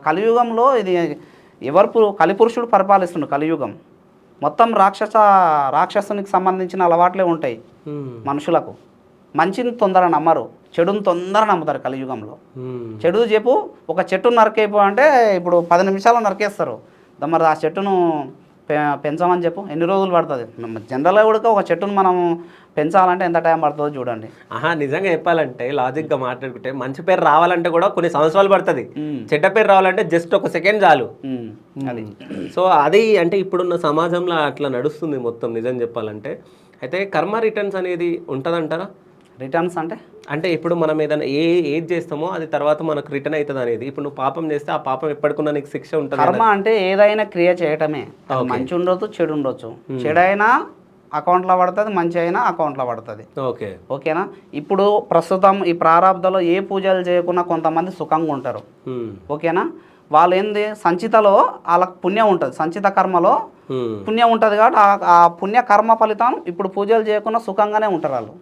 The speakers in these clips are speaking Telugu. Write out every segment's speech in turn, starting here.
కలియుగంలో ఇది కలిపురుషుడు పరిపాలిస్తుండు కలియుగం. మొత్తం రాక్షసునికి సంబంధించిన అలవాట్లే ఉంటాయి మనుషులకు. మంచిని తొందర నమ్మరు, చెడుని తొందర నమ్ముతారు కలియుగంలో. చెడు చెప్పు, ఒక చెట్టును నరికేపో అంటే ఇప్పుడు 10 నిమిషాలు నరికేస్తారు. మరి ఆ చెట్టును పెంచమని చెప్పు, ఎన్ని రోజులు పడుతుంది? జనరల్గా కూడా ఒక చెట్టును మనం పెంచాలంటే ఎంత టైం పడుతుందో చూడండి. నిజంగా చెప్పాలంటే లాజిక్గా మాట్లాడుకుంటే మంచి పేరు రావాలంటే కూడా కొన్ని సంవత్సరాలు పడుతుంది, చెడ్డ పేరు రావాలంటే జస్ట్ ఒక సెకండ్ చాలు. అది సో అది అంటే ఇప్పుడున్న సమాజంలో అట్లా నడుస్తుంది మొత్తం నిజం చెప్పాలంటే. అయితే కర్మ రిటర్న్స్ అనేది ఉంటుందంటారా? రిటర్న్స్ అంటే ఇప్పుడు మనం ఏదైనా ఏది చేస్తామో అది తర్వాత మనకు రిటర్న్ అవుతుంది అనేది. ఇప్పుడు నువ్వు పాపం చేస్తే ఆ పాపం ఎప్పటికున్నా నీకు శిక్ష ఉంటుంది. కర్మ అంటే ఏదైనా క్రియ చేయటమే. మంచి ఉండొచ్చు, చెడు ఉండొచ్చు. చెడైనా అకౌంట్లో పడుతుంది, మంచి అయినా అకౌంట్లో పడుతుంది. ఓకేనా? ఇప్పుడు ప్రస్తుతం ఈ ప్రారంభంలో ఏ పూజలు చేయకుండా కొంతమంది సుఖంగా ఉంటారు. ఓకేనా? వాళ్ళు ఏంది, సంచితలో వాళ్ళకి పుణ్యం ఉంటుంది, సంచిత కర్మలో పుణ్యం ఉంటుంది. కాబట్టి ఆ పుణ్య కర్మ ఫలితం ఇప్పుడు పూజలు చేయకుండా సుఖంగానే ఉంటారు వాళ్ళు.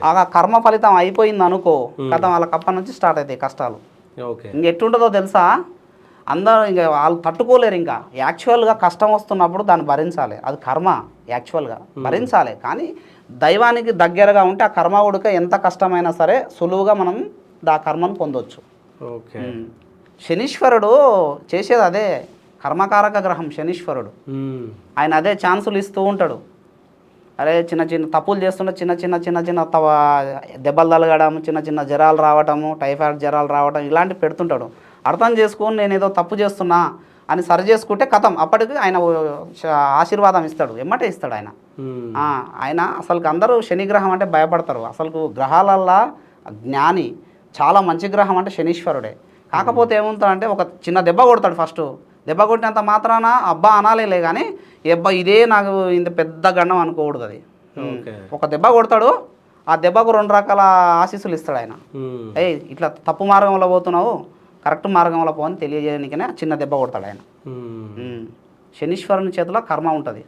ఆ కర్మ ఫలితం అయిపోయింది అనుకో, కథ వాళ్ళకి అప్పటి నుంచి స్టార్ట్ అవుతాయి కష్టాలు. ఇంకెట్టుంటుందో తెలుసా? అందరూ ఇంకా వాళ్ళు తట్టుకోలేరు. ఇంకా యాక్చువల్గా కష్టం వస్తున్నప్పుడు దాన్ని భరించాలి, అది కర్మ. యాక్చువల్గా భరించాలి, కానీ దైవానికి దగ్గరగా ఉంటే ఆ కర్మ ఉడక ఎంత కష్టమైనా సరే సులువుగా మనం ఆ కర్మను పొందొచ్చు. శనీశ్వరుడు చేసేది అదే, కర్మకారక గ్రహం శనీశ్వరుడు. ఆయన అదే ఛాన్సులు ఇస్తూ ఉంటాడు. అరే చిన్న చిన్న తప్పులు చేస్తుంటే చిన్న దెబ్బలు తలగడం, చిన్న జ్వరాలు రావటము, టైఫాయిడ్ జ్వరాలు రావటం ఇలాంటివి పెడుతుంటాడు. అర్థం చేసుకొని నేను ఏదో తప్పు చేస్తున్నా అని సరి చేసుకుంటే కథం, అప్పటికి ఆయన ఆశీర్వాదం ఇస్తాడు, ఎమ్మటే ఇస్తాడు ఆయన. ఆయన అసలు అందరూ శనిగ్రహం అంటే భయపడతారు. అసలు గ్రహాలల్లా జ్ఞాని చాలా మంచి గ్రహం అంటే శనీశ్వరుడే. కాకపోతే ఏముంటుందంటే ఒక చిన్న దెబ్బ కొడతాడు. ఫస్ట్ దెబ్బ కొట్టినంత మాత్రాన అబ్బా అనాలేలే, కానీ అబ్బా ఇదే నాకు ఇంత పెద్ద గండం అనుకోకూడదు. అది ఒక దెబ్బ కొడతాడు, ఆ దెబ్బకు 2 రకాల ఆశీస్సులు ఇస్తాడు ఆయన. ఇట్లా తప్పు మార్గంలో పోతున్నావు, కరెక్ట్ మార్గంలో పోవని తెలియజేయడానికనే చిన్న దెబ్బ కొడతాడు ఆయన. శనీశ్వరుని చేతిలో కర్మ ఉంటుంది.